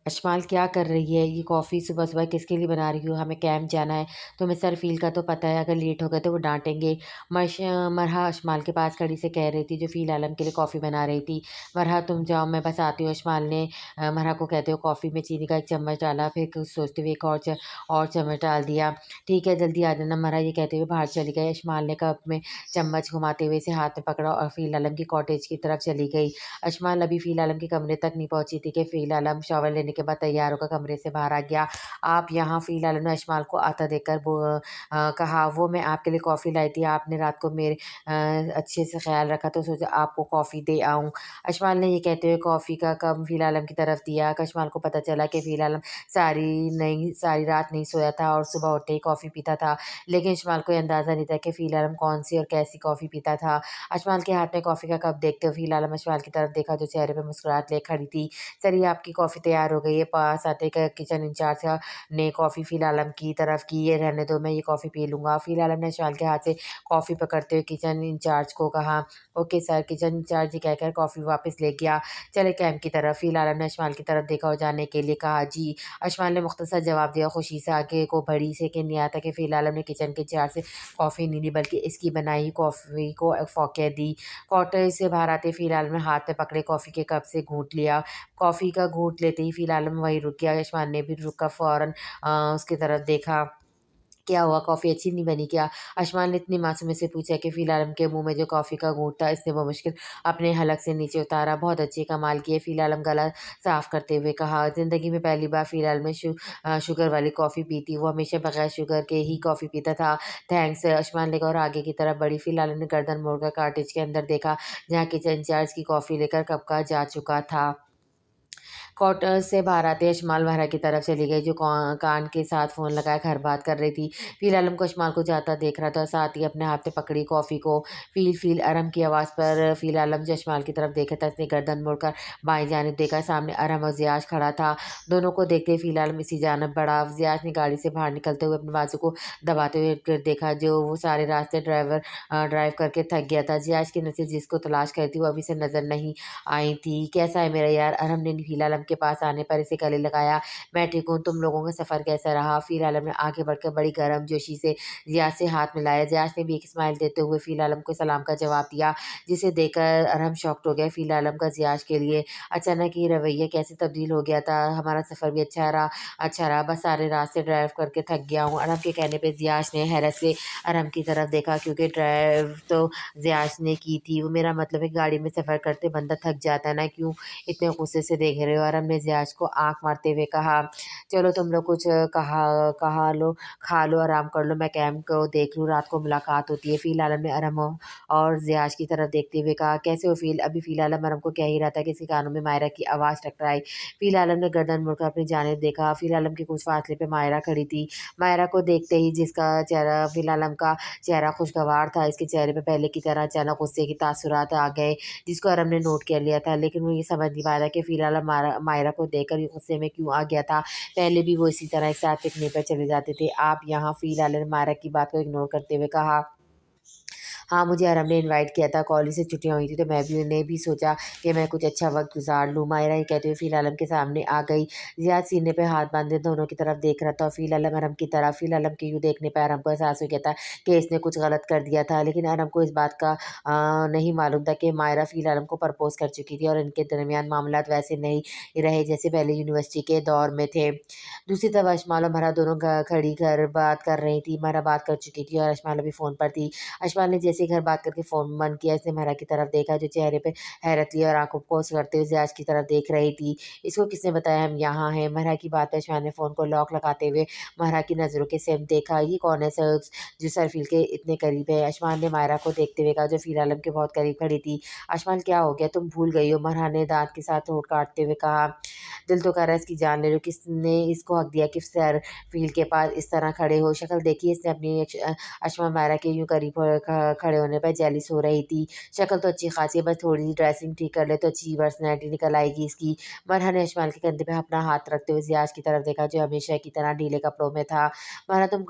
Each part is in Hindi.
अशमाल क्या कर रही है? ये कॉफ़ी सुबह-सुबह किसके लिए बना रही हो? हमें कैंप जाना है। तुम्हें सर फ़ील का तो पता है, अगर लेट हो गए तो वो डाँटेंगे। मश मरहा अशमाल के पास खड़ी से कह रही थी, जो फ़ील आलम के लिए कॉफ़ी बना रही थी। मरहा तुम जाओ, मैं बस आती हूँ। अशमाल ने मरहा को कहते हुए कॉफ़ी में चीनी का 1 चम्मच डाला, फिर कुछ सोचते हुए 1 और चम्मच डाल दिया। ठीक है, जल्दी आ जाना। मरहा ये कहते हुए बाहर चली गई। अशमाल ने कप में चम्मच घुमाते हुए इसे हाथ में पकड़ा और फ़ील आलम की कॉटेज की तरफ चली गई। अशमाल अभी फ़ील आलम के कमरे तक नहीं पहुँची थी कि फ़ील आलम शावर लेने के बाद तैयार होकर कमरे से बाहर आ गया। आप यहाँ? फ़ील आलम ने अशमाल को आता देखकर कहा, वो मैं आपके लिए कॉफ़ी लाई थी। आपने रात को मेरे अच्छे से ख़्याल रखा तो सोचा आपको कॉफ़ी दे आऊँ। अशमाल ने ये कहते हुए कॉफ़ी का कप फ़ील आलम की तरफ दिया। अशमाल को पता चला कि फ़ील आलम सारी रात नहीं सोया था और सुबह उठते ही कॉफ़ी पीता था। लेकिन अशमाल को ये अंदाज़ा नहीं था कि फ़ील आलम कौन-सी और कैसी कॉफ़ी पीता था। अशमाल के हाथ में कॉफ़ी का कप देखते हुए फ़ील आलम अशमाल की तरफ देखा, जो चेहरे पे मुस्कुराहट लिए खड़ी थी। चलिए, आपकी कॉफ़ी तैयार हो गई है। पास आते क किचन इंचार्ज ने कॉफ़ी फ़ील आलम की तरफ की। ये रहने दो, मैं ये कॉफ़ी पी लूँगा। फ़ील आलम ने अशमाल के हाथ से कॉफ़ी पकड़ते हुए किचन इंचार्ज को कहा, ओके सर। किचन इंचार्ज ये कहकर कॉफ़ी वापस ले गया। चले कैंप की तरफ। फ़ील आलम ने अशमाल की तरफ देखा और जाने के लिए कहा, जी। अशमाल ने मुख्तसर जवाब दिया। खुशी से आगे को बढ़ी से कि नहीं आता कि फ़ील आलम ने किचन के इंचार्ज से कॉफ़ी नहीं ली, बल्कि इसकी बनाई हुई कॉफ़ी को फ़ौक़ियत दी। कॉटेज से बाहर आते फ़ील आलम ने हाथ में पकड़े कॉफ़ी के कप से घूँट लिया। कॉफ़ी का घूँट लेते ही फ़ील आलम वहीं रुक गया। अशमाल ने भी रुक कर फ़ौरन उसकी तरफ देखा। क्या हुआ, कॉफ़ी अच्छी नहीं बनी क्या? अशमाल ने इतनी मासूमी से पूछा कि फ़ील आलम के मुँह में जो कॉफ़ी का घूँट था, इसने बमुश्किल अपने हलक से नीचे उतारा। बहुत अच्छी, कमाल की है। फ़ील आलम गला साफ़ करते हुए कहा। ज़िंदगी में पहली बार फ़ील आलम ने शुगर वाली कॉफ़ी पी थी। वो हमेशा बगैर शुगर के ही कॉफ़ी पीता था। थैंक्स, अशमाल ने कहा और आगे की तरफ बढ़ी। फ़ील आलम ने गर्दन मोड़कर कॉटेज के अंदर देखा, जहाँ किचन इंचार्ज की कॉफ़ी लेकर कप का जा चुका था। क्वार्टर से बाहर आते अशमाल महरा की तरफ चली गई, जो कान के साथ फ़ोन लगाए घर बात कर रही थी। फ़ील आलम को अशमाल को जाता देख रहा था और साथ ही अपने हाथ में पकड़ी कॉफ़ी को। फ़ील अरम की आवाज़ पर फ़ील आलम जो अशमाल की तरफ देखा था, उसने गर्दन मोड़कर बाईं जानिब देखा। सामने अरम और ज़ियाश खड़ा था। दोनों को देखते ही फ़ील आलम इसी जानिब बढ़ा। ज़ियाश ने गाड़ी से बाहर निकलते हुए अपने बाजू को दबाते हुए इर्द-गिर्द देखा, जो वो सारे रास्ते ड्राइव करके थक गया था। ज़ियाश की नज़रें जिसको तलाश कर रही थी, वो अभी से नज़र नहीं आई थी। कैसा है मेरा यार? अरहम ने फ़ील आलम के पास आने पर इसे गले लगाया। मैं ठीक हूँ, तुम लोगों का सफ़र कैसा रहा? फ़ील आलम ने आगे बढ़कर बड़ी गर्मजोशी से ज़ियाद से हाथ मिलाया। ज़ियाद ने भी एक स्माइल देते हुए फ़ील आलम को सलाम का जवाब दिया, जिसे देखकर अरहम शॉक्ड हो गया। फ़ील आलम का ज़ियाद के लिए अचानक ये रवैया कैसे तब्दील हो गया था? हमारा सफ़र भी अच्छा रहा, बस सारे रास्ते ड्राइव करके थक गया हूँ। अरहम के कहने पे ज़ियाद ने हैरत से अरहम की तरफ देखा, क्योंकि ड्राइव तो ज़ियाद ने की थी। वो मेरा मतलब है, गाड़ी में सफ़र करते बंदा थक जाता है ना, क्यों इतने गुस्से से देख रहे हो? अरहम ने ज़ियाज को आँख मारते हुए कहा, चलो तुम लोग कुछ कहा लो, खा लो, आराम कर लो, मैं कैंप को देख लूँ, रात को मुलाकात होती है। फ़ील आलम ने अरहम और ज़ियाज की तरफ देखते हुए कहा, कैसे हो फ़ील? अभी फ़ील आलम अरहम को कह ही रहा था कि इसके कानों में मायरा की आवाज़ टकराई। फ़ील आलम ने गर्दन मुड़कर अपनी जानिब देखा। फ़ील आलम के कुछ फासले पे मायरा खड़ी थी। मायरा को देखते ही जिसका चेहरा फ़ील आलम का चेहरा खुशगवार था, इसके चेहरे पे पहले की तरह अचानक गुस्से के तासुरात आ गए, जिसको अरहम ने नोट कर लिया था। लेकिन वो ये समझ नहीं पा रहा कि फ़ील आलम मायरा को देखकर ये गुस्से में क्यों आ गया था। पहले भी वो इसी तरह एक साथ पिकनिक पर चले जाते थे। आप यहाँ? फ़ील आलम ने मायरा की बात को इग्नोर करते हुए कहा, हाँ, मुझे अरहम ने इनवाइट किया था, कॉलेज से छुट्टियाँ हुई थी, तो मैंने भी सोचा कि मैं कुछ अच्छा वक़्त गुज़ार लूँ। मायरा ये कहते हुए फ़ील आलम के सामने आ गई। ज़ियाद सीने पे हाथ बाँधे दोनों की तरफ देख रहा था और फ़ील आलम अरहम की तरफ। फ़ील आलम के यूँ देखने पे अरहम को एहसास हो गया था कि इसने कुछ गलत कर दिया था, लेकिन अरहम को इस बात का नहीं मालूम था कि मायरा फ़ील आलम को प्रपोज़ कर चुकी थी और इनके दरमियान मामलात वैसे नहीं रहे जैसे पहले यूनिवर्सिटी के दौर में थे। दूसरी तरफ अशमाल और महरा दोनों खड़ी घर बात कर रही थी। महरा बात कर चुकी थी और अशमाल अभी फ़ोन पर थी। अशमाल ने जैसे ही घर बात करके फ़ोन बंद किया, इसने महरा की तरफ देखा, जो चेहरे पे हैरत लिए और आँखों को ओस करते हुए ज़ियाज की तरफ देख रही थी। इसको किसने बताया हम यहाँ हैं? महरा की बात पे अशमाल ने फ़ोन को लॉक लगाते हुए महरा की नज़रों के सेम देखा। ये कौन है सर, जो सरफ़ील के इतने करीब है? अशमाल ने मायरा को देखते हुए कहा, जो फ़ील आलम के बहुत करीब खड़ी थी। अशमाल, क्या हो गया? तुम भूल गई हो? महरा ने दाँत के साथ होंठ काटते हुए कहा, दिल तो कह रहा है इसकी जान ले लो। किसने इसको हक दिया कि सरफ़ील के पास इस तरह खड़े हो? शक्ल देखिए इसने अपनी। अशमाल मायरा के यूँ करीब खड़े होने पे जेलिस हो रही थी। शक्ल तो अच्छी खासी है, बस थोड़ी-सी ड्रेसिंग ठीक कर ले तो अच्छी पर्सनैलिटी निकल आएगी इसकी। मरहा ने अशमाल के कंधे पे अपना हाथ रखते हुए ज़ियाश की तरफ देखा, जो हमेशा की तरह ढीले कपड़ों में था। मरहा, तुम्हें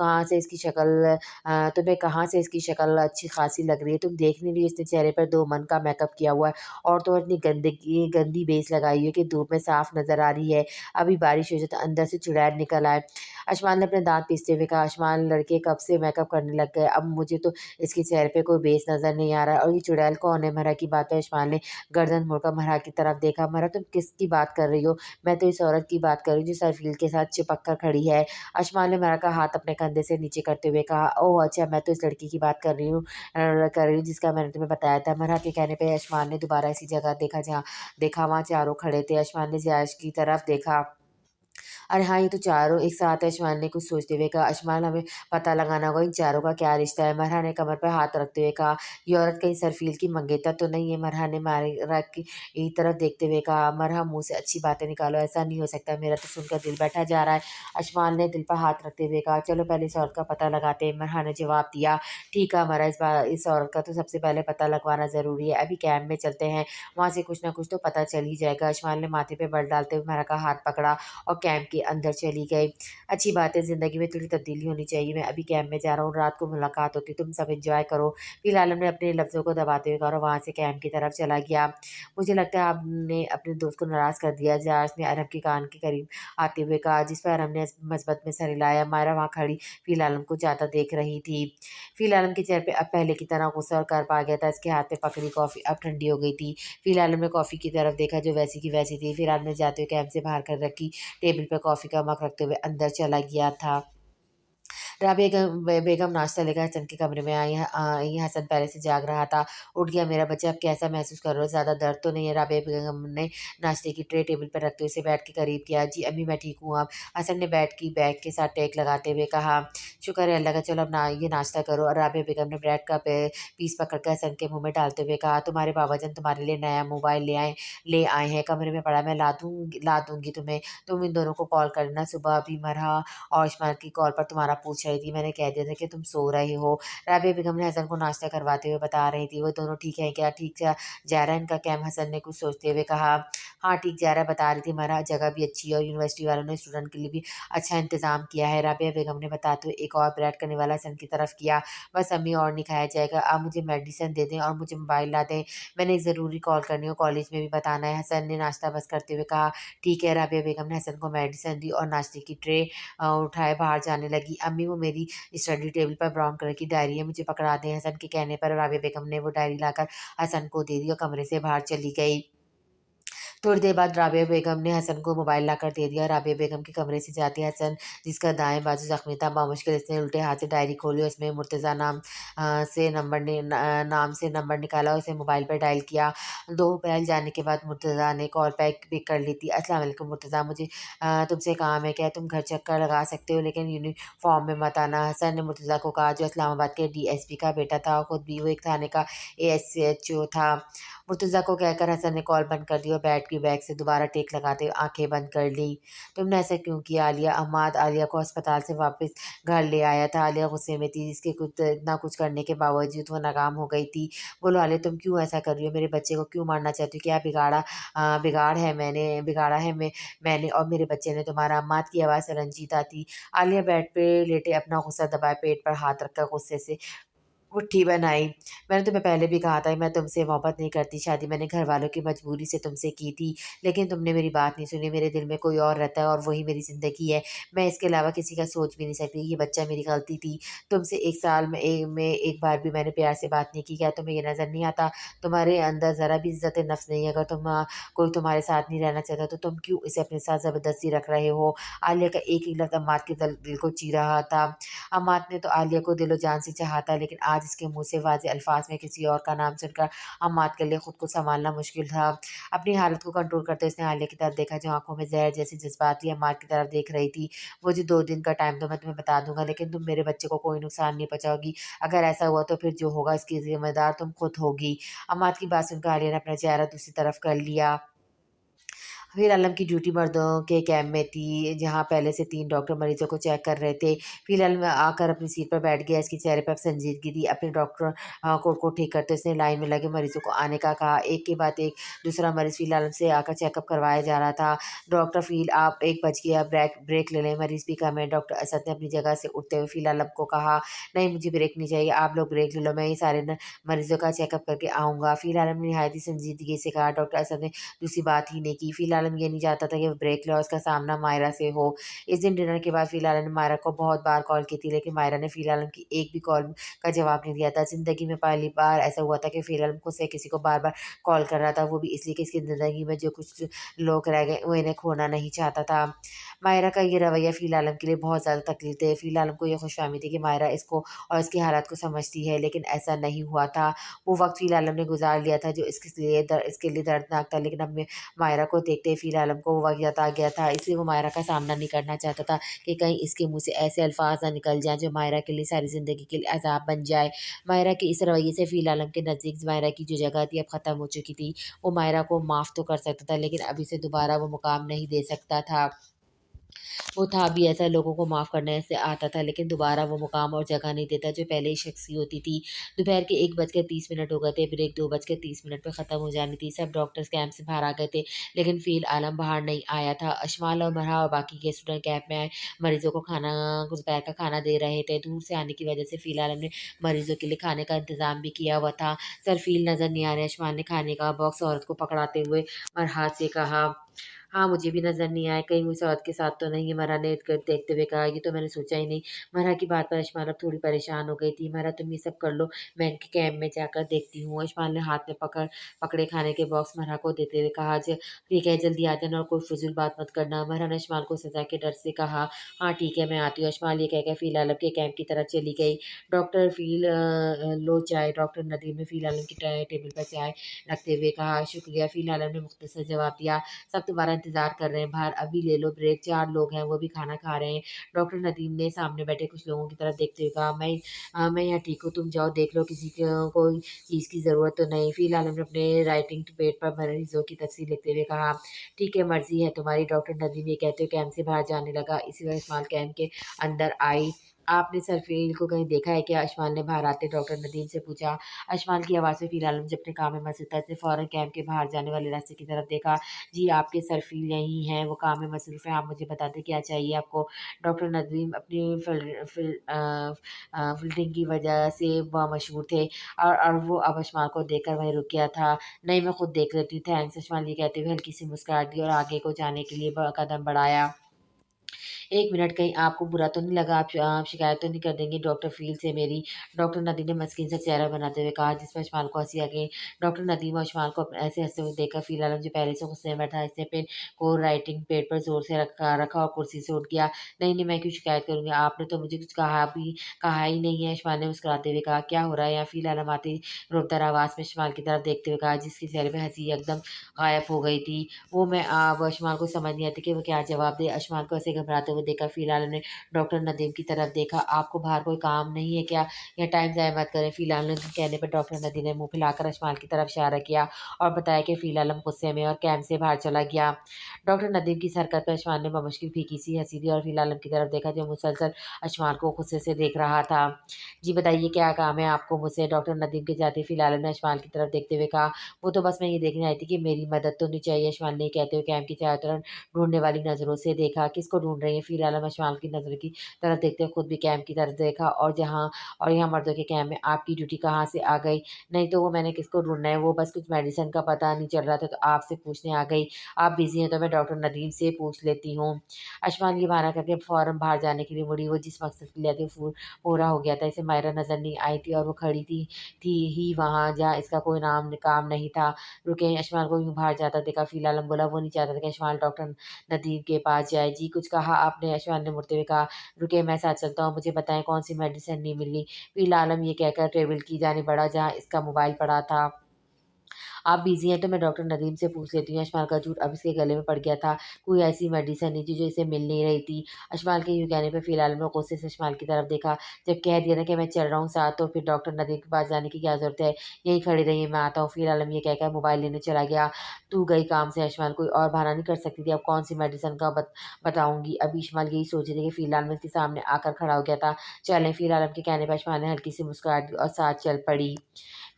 कहाँ से इसकी शक्ल अच्छी खासी लग रही है? तुम देख नहीं रही इसने चेहरे पर 2 मन का मेकअप किया हुआ है और तो और इतनी गंदी बेस लगाई हुई है कि धूप में साफ नज़र आ रही है। अभी बारिश हो जाए तो अंदर से चुड़ैल निकल आए। अशमाल ने अपने दाँत पीसते हुए कहा, अशमाल लड़के कब से मेकअप करने लग गए, अब मुझे तो इसके चेहरे पे कोई बेस नज़र नहीं आ रहा है। और ये चुड़ैल कौन है? मरहा की बात पे अशमाल ने गर्दन मोड़कर मरहा की तरफ देखा। मरहा, तुम किसकी बात कर रही हो? मैं तो इस औरत की बात कर रही हूँ जो सरफील के साथ चिपक कर खड़ी है। अशमाल ने मरहा का हाथ अपने कंधे से नीचे करते हुए कहा, ओह अच्छा, मैं तो इस लड़की की बात कर रही हूँ जिसका मैंने तुम्हें बताया था। मरहा के कहने पे अशमाल ने दोबारा इसी जगह देखा वहाँ चारों खड़े थे। अशमाल ने ज़याश की तरफ देखा। अरे हाँ, ये तो चारों एक साथ है। अशमाल ने कुछ सोचते हुए कहा, अशमाल हमें पता लगाना होगा इन चारों का क्या रिश्ता है। मरहा ने कमर पर हाथ रखते हुए कहा, ये औरत कहीं सरफील की मंगेतर तो नहीं है? मरहा ने मारिया की तरफ देखते हुए कहा। मरहा, मुँह से अच्छी बातें निकालो, ऐसा नहीं हो सकता, मेरा तो सुनकर दिल बैठा जा रहा है। अशमाल ने दिल पर हाथ रखते हुए कहा, चलो पहले इस औरत का पता लगाते हैं। मरहा ने जवाब दिया, ठीक है मरहा, इस औरत का तो सबसे पहले पता लगवाना ज़रूरी है। अभी कैंप में चलते हैं, वहाँ से कुछ ना कुछ तो पता चल ही जाएगा। अशमाल ने माथे पे बल डालते हुए मरहा का हाथ पकड़ा और कैंप के अंदर चली गई। अच्छी बात है, ज़िंदगी में थोड़ी तब्दीली होनी चाहिए। मैं अभी कैंप में जा रहा हूँ, रात को मुलाकात होती है, तुम सब एन्जॉय करो। फिर आलम ने अपने लफ्ज़ों को दबाते हुए कहा और वहाँ से कैंप की तरफ चला गया। मुझे लगता है आपने अपने दोस्त को नाराज़ कर दिया, जयाश ने अरब के कान के करीब आते हुए कहा, जिस पर अरब ने मस्बत में सर हिलाया। मायरा वहाँ खड़ी फ़िल आलम को जाता देख रही थी। फ़िल आलम के चेहरे पे अब पहले की तरह गुस्सा और कर्ब आ गया था। इसके हाथ में पकड़ी कॉफ़ी अब ठंडी हो गई थी। फ़िल आलम ने कॉफ़ी की तरफ देखा जो वैसी की वैसी थी। फिर आलम ने जाते हुए कैंप से बाहर कर रखी टेबल पर कॉफ़ी का मग रखते हुए अंदर चला गया था। बेगम नाश्ता लेकर हसन के कमरे में आई। हसन पहले से जाग रहा था। उठ गया मेरा बच्चा, अब कैसा महसूस कर रहे हो? ज़्यादा दर्द तो नहीं है? राबिया बेगम ने नाश्ते की ट्रे टेबल पर रखते हुए उसे बेड के करीब किया। जी अम्मी, मैं ठीक हूँ अब। हसन ने बेड की बैग के साथ टेक लगाते हुए कहा, शुक्र है अल्लाह का, चलो अब ये नाश्ता करो। और राबिया बेगम ने ब्रेड का पीस पकड़ कर हसन के मुँह में डालते हुए कहा, तुम्हारे बाबा जान तुम्हारे लिए नया मोबाइल ले आए हैं, कमरे में पड़ा, मैं ला दूँगी तुम्हें। तुम इन दोनों को कॉल करना सुबह। अभी मरहा और इस्माइल की कॉल पर तुम्हारा पूछ रही थी, मैंने कह दिया था कि तुम सो रहे हो। राबिया बेगम ने हसन को नाश्ता करवाते हुए बता रही थी, वो दोनों ठीक है क्या? ठीक जा रहा है इनका कैंप? हसन ने कुछ सोचते हुए कहा, हाँ ठीक जा रहा है, बता रही थी मरहा, जगह भी अच्छी है और यूनिवर्सिटी वालों ने स्टूडेंट के लिए भी अच्छा इंतजाम किया है। राबिया बेगम ने बताते हुए एक और ब्रेड करने वाला हसन की तरफ किया। बस अम्मी, और नहीं खाया जाएगा, आप मुझे मेडिसिन दे दें और मुझे मोबाइल ला दें, मैंने एक ज़रूरी कॉल करनी हो, कॉलेज में भी बताना है। हसन ने नाश्ता बस करते हुए कहा, ठीक है। राबिया बेगम ने हसन को मेडिसिन दी और नाश्ते की ट्रे उठाए बाहर जाने लगी। अम्मी, वो मेरी स्टडी टेबल पर ब्राउन कलर की डायरी है, मुझे पकड़ा दें। हसन के कहने पर राबिया बेगम ने वो डायरी लाकर हसन को दे दी और कमरे से बाहर चली गई। थोड़ी देर बाद राबिया बेगम ने हसन को मोबाइल लाकर दे दिया। राबिया बेगम के कमरे से जाते हसन, जिसका दाएं बाजू जख्मी था, बामुश्किल इसने उल्टे हाथ से डायरी खोली और उसमें मुर्तज़ा नाम से नंबर निकाला और उसे मोबाइल पर डायल किया। 2 बैल जाने के बाद मुर्तज़ा ने कॉल बैक पिक कर ली थी। अस्सलाम वालेकुम मुर्तज़ा, मुझे तुमसे काम है, क्या तुम घर चक्कर लगा सकते हो, लेकिन यूनिफ़ॉर्म में मत आना। हसन ने मुर्तज़ा को कहा, जो इस्लामाबाद के डीएसपी का बेटा था और खुद भी वो एक थाने का एएसएचओ था। मुर्तज़ा को कहकर हसन ने कॉल बंद कर दी और बैट की बैग से दोबारा टेक लगाते हुए आंखें बंद कर ली। तुमने ऐसा क्यों किया आलिया? अम्माद आलिया को अस्पताल से वापस घर ले आया था। आलिया गुस्से में थी, इसके कुछ इतना कुछ करने के बावजूद वो नाकाम हो गई थी। बोलो आलिया, तुम क्यों ऐसा कर रही हो? मेरे बच्चे को क्यों मारना चाहती हो? क्या बिगाड़ा है मैंने और मेरे बच्चे ने तुम्हारा? अम्माद की आवाज़ रंजीत आती। आलिया बेड पे लेटे अपना गुस्सा दबाए पेट पर हाथ रखकर गुस्से से मुट्ठी बनाई। मैंने तुम्हें पहले भी कहा था मैं तुमसे मोहब्बत नहीं करती, शादी मैंने घरवालों की मजबूरी से तुमसे की थी, लेकिन तुमने मेरी बात नहीं सुनी। मेरे दिल में कोई और रहता है और वही मेरी ज़िंदगी है। मैं इसके अलावा किसी का सोच भी नहीं सकती। ये बच्चा मेरी गलती थी। तुमसे 1 साल में एक बार भी मैंने प्यार से बात नहीं की। क्या तुम्हें ये नज़र नहीं आता? तुम्हारे अंदर ज़रा भी इज़्ज़त-ए-नफ़्स नहीं है। अगर कोई तुम्हारे साथ नहीं रहना चाहता तो तुम क्यों इसे अपने साथ ज़बरदस्ती रख रहे हो? आलिया का एक-एक लफ्ज़ अम्माद के दिल को चीर रहा था। अम्माद ने तो आलिया को दिलो-जान से चाहा था, लेकिन आज इसके मुँह से वाज़ेह अल्फ़ाज़ में किसी और का नाम सुनकर अम्माद के लिए खुद को सँभालना मुश्किल था। अपनी हालत को कंट्रोल करते उसने आलिया की तरफ देखा, जो आँखों में ज़हर जैसे जज़्बात लिए अम्माद की तरफ देख रही थी। मुझे 2 दिन का टाइम दो, मैं तुम्हें बता दूँगा, लेकिन तुम मेरे बच्चे को कोई नुकसान नहीं पहुँचाओगी। अगर ऐसा हुआ तो फिर जो होगा इसकी ज़िम्मेदार तुम खुद होगी। अम्माद की बात सुनकर आलिया ने अपना चेहरा दूसरी तरफ कर लिया। फिर आलम की ड्यूटी मर्दों के कैंप में थी, जहाँ पहले से 3 डॉक्टर मरीजों को चेक कर रहे थे। फिर आलम आकर अपनी सीट पर बैठ गया। इसके चेहरे पर अब संजीदगी थी। अपने डॉक्टर कोट को ठीक करते उसने लाइन में लगे मरीजों को आने का कहा। एक के बाद एक दूसरा मरीज फिर आलम से आकर चेकअप करवाया जा रहा था। डॉक्टर फ़ील आप 1 बज गया, ब्रेक ब्रेक ले लें, मरीज भी कम है। डॉक्टर असद ने अपनी जगह से उठते हुए फिर आलम को कहा, नहीं मुझे ब्रेक नहीं चाहिए, आप लोग ब्रेक ले लो, मैं ये सारे न मरीजों का चेकअप करके आऊँगा। फिर आलम ने निहायत ही संजीदगी से कहा। डॉक्टर असद ने दूसरी बात ही नहीं की। फ़िलहाल हम ये नहीं चाहता था कि वो ब्रेक ले और उसका सामना मायरा से हो। इस दिन डिनर के बाद फ़िलहाल ने मायरा को बहुत बार कॉल की थी, लेकिन मायरा ने फ़िलहाल की एक भी कॉल का जवाब नहीं दिया था। ज़िंदगी में पहली बार ऐसा हुआ था कि फ़िलहाल खुद से किसी को बार-बार कॉल कर रहा था, वो भी इसलिए कि इसकी ज़िंदगी में जो कुछ लोग रह गए, वो इन्हें खोना नहीं चाहता था। मायरा का ये रवैया फ़िलहाल के लिए बहुत ज़्यादा तकलीफ़ दे। फ़िलहाल को ये खुशफ़हमी थी कि मायरा इसको और इसकी हालात को समझती है, लेकिन ऐसा नहीं हुआ था। वो वक़्त फ़िलहाल ने गुज़ार लिया था जो इसके लिए दर्दनाक था, लेकिन अब मायरा को देखते ही फिर आलम को वक़्त याद आ गया था, इसलिए वो मायरा का सामना नहीं करना चाहता था कि कहीं इसके मुँह से ऐसे अल्फ़ाज़ ना निकल जाएँ जो मायरा के लिए सारी ज़िंदगी के लिए अज़ाब बन जाए। मायरा के इस रवैये से फिर आलम के नज़दीक मायरा की जो जगह थी अब ख़त्म हो चुकी थी। वो मायरा को माफ़ तो कर सकता था, लेकिन अब इसे दोबारा वो मुकाम नहीं दे सकता था। वो था भी ऐसा, लोगों को माफ़ करने से आता था, लेकिन दोबारा वो मुकाम और जगह नहीं देता जो पहले ही शख्स की होती थी। दोपहर के 1:30 हो गए थे, ब्रेक 2:30 पे ख़त्म हो जानी थी। सब डॉक्टर्स कैंप से बाहर आ गए थे, लेकिन फ़ील आलम बाहर नहीं आया था। अशमाल और मरहा और बाकी के स्टूडेंट कैंप में आए, मरीज़ों को दोपहर का खाना दे रहे थे। दूर से आने की वजह से फ़ील आलम ने मरीज़ों के लिए खाने का इंतज़ाम भी किया हुआ था। सर फ़ील नज़र नहीं आ रहे। अशमाल ने खाने का बॉक्स औरत को पकड़ाते हुए मरहा से कहा। हाँ, मुझे भी नज़र नहीं आए, कहीं वो इस औरत के साथ तो नहीं है, मरहा ने देखते हुए कहा, ये तो मैंने सोचा ही नहीं। मरहा की बात पर अशमाल अब थोड़ी परेशान हो गई थी। मरहा तुम ये सब कर लो, मैं इनके कैम्प में जाकर देखती हूँ। अशमाल ने हाथ में पकड़े खाने के बॉक्स मरहा को देते हुए कहा, ठीक है जल्दी आ जाना और कोई फ़िज़ूल बात मत करना। मरहा ने अशमाल को सज़ा के डर से कहा, हाँ ठीक है मैं आती हूँ। अशमाल ये कहकर फ़ील आलम के कैंप की तरफ चली गई। डॉक्टर लो चाय। डॉक्टर नदीम ने फ़ील आलम की टेबल पर चाय रखते हुए कहा, शुक्रिया। फ़ील आलम ने मुख्तसर जवाब दिया, सब तुम्हारा इंतज़ार कर रहे हैं बाहर, अभी ले लो ब्रेक, 4 लोग हैं वो भी खाना खा रहे हैं। डॉक्टर नदीम ने सामने बैठे कुछ लोगों की तरफ देखते हुए कहा, मैं यहाँ ठीक हूँ, तुम जाओ देख लो, किसी को कोई चीज़ की ज़रूरत तो नहीं। फिर आलम ने अपने राइटिंग पैड पर मरीज़ों की तस्वीर लिखते हुए कहा, ठीक है मर्ज़ी है तुम्हारी। डॉक्टर नदीम ये कहते हुए कैंप से बाहर जाने लगा। इसी वक़्त इस्माइल कैंप के अंदर आई। आपने सरफ़ील को कहीं देखा है क्या? अशमाल ने बाहर आते डॉक्टर नदीम से पूछा। अशमाल की आवाज़ से फिर आलम जब अपने काम में मसरूफ़ था, उसने फ़ौरन कैंप के बाहर जाने वाले रास्ते की तरफ देखा। जी, आपके सरफ़ील यहीं हैं, वो काम में मसरूफ़ हैं, आप मुझे बता दें क्या चाहिए आपको? डॉक्टर नदीम अपनी फ़ील्डिंग की वजह से मशहूर थे और वो अब अशमाल को देखकर वहीं रुक गया था। नहीं, मैं खुद देख लेती हूँ, थैंक्स। अशमाल ये कहते हुए हल्की सी मुस्कुराहट दी और आगे को जाने के लिए कदम बढ़ाया। 1 मिनट, कहीं आपको बुरा तो नहीं लगा? आप शिकायत तो नहीं कर देंगे डॉक्टर फ़ील से मेरी? डॉक्टर नदीम ने मस्कीन सा चेहरा बनाते हुए कहा, जिस पर अशमाल को हँसी आ गई। डॉक्टर नदीम और अशमाल को ऐसे हँसते हुए देखकर फ़ील आलम जो पहले से गुस्से में बैठा, इसने पेन को राइटिंग पैड पर ज़ोर से रखा और कुर्सी से उठ गया। नहीं, नहीं, मैं क्यों शिकायत करूँगी? आपने तो मुझे कुछ कहा ही नहीं है। अशमाल ने मुस्कुराते हुए कहा, क्या हो रहा है यहाँ? फ़ील आलम आते ही रोबदार आवाज़ में अशमाल की तरफ देखते हुए कहा, जिसके चेहरे पे हँसी एकदम गायब हो गई थी। वो मैं अब अशमाल को समझ नहीं आती कि वो क्या जवाब दे। अशमाल को ऐसे घबराते हुए देखा फ़िलहाल ने डॉक्टर नदीम की तरफ देखा। आपको बाहर कोई काम नहीं है क्या? या टाइम ज़ाया मत करें। फ़िलहाल ने कहने पर डॉक्टर नदीम ने मुँह फैलाकर अशमाल की तरफ इशारा किया और बताया कि फ़िलहाल गुस्से में और कैम्प से बाहर चला गया। डॉक्टर नदीम की इस हरकत पर अशमाल ने बमुश्किल फीकी सी हँसी दी और फ़िलहाल की तरफ देखा जो मुसलसल अशमाल को गुस्से से देख रहा था। जी बताइए क्या काम है आपको मुझसे? डॉक्टर नदीम के जाते ही फ़िलहाल ने अशमाल की तरफ देखते हुए कहा। वो तो बस मैं ये देखने आई थी कि मेरी मदद तो नहीं चाहिए। अशमाल ने कहते हुए कैंप की चारों तरफ ढूँढने वाली नज़रों से देखा। किसको ढूँढ रही हैं? फिर आलम अशमाल की नज़र की तरफ देखते हुए खुद भी कैंप की तरफ देखा और यहाँ मर्दों के कैंप में आपकी ड्यूटी कहाँ से आ गई? नहीं तो वो मैंने किसको ढूँढना है, वो बस कुछ मेडिसिन का पता नहीं चल रहा था तो आपसे पूछने आ गई। आप बिज़ी हैं तो मैं डॉक्टर नदीम से पूछ लेती हूँ। अशमाल ये बहाना करके फ़ौरन बाहर जाने के लिए मुड़ी। वो जिस मकसद के लिए आई थी पूरा हो गया था। इसे मायरा नज़र नहीं आई थी और वो खड़ी थी ही वहाँ जहाँ इसका कोई काम नहीं था। रुके, अशमाल को यूँ बाहर जाता देखा। फ़िल आलम बोला, वो नहीं चाहता था कि अशमाल डॉक्टर नदीम के पास जाए। जी कुछ कहा आपने? अशमाल ने मुड़ते हुए कहा, रुके मैं साथ चलता हूँ, मुझे बताएँ कौन-सी मेडिसिन नहीं मिली? फ़िल आलम ये कहकर टेबल की जानिब बढ़ा जहाँ इसका मोबाइल पड़ा था। आप बिज़ी हैं तो मैं डॉक्टर नदीम से पूछ लेती हूँ। अशमाल का झूठ अब इसके गले में पड़ गया था। कोई ऐसी मेडिसिन नहीं थी जो इसे मिल नहीं रही थी। अशमाल के यूँ कहने पे फ़िलहाल में गुस्से से अशमाल की तरफ देखा। जब कह दिया ना कि मैं चल रहा हूँ साथ, तो फिर डॉक्टर नदीम के पास जाने की क्या ज़रूरत है? यहीं खड़ी रहिए, मैं आता हूँ। फिर आलम ये कहकर मोबाइल लेने चला गया। तू गई काम से अशमाल, कोई और बहाना नहीं कर सकती थी। अब कौन-सी मेडिसिन का बताऊँगी? अभी अशमाल यही सोच रही थी कि फ़िलहाल में इसके सामने आकर खड़ा हो गया था। चलें, फिर आलम के कहने पर अशमाल ने हल्की सी मुस्कुराहट दी और साथ चल पड़ी।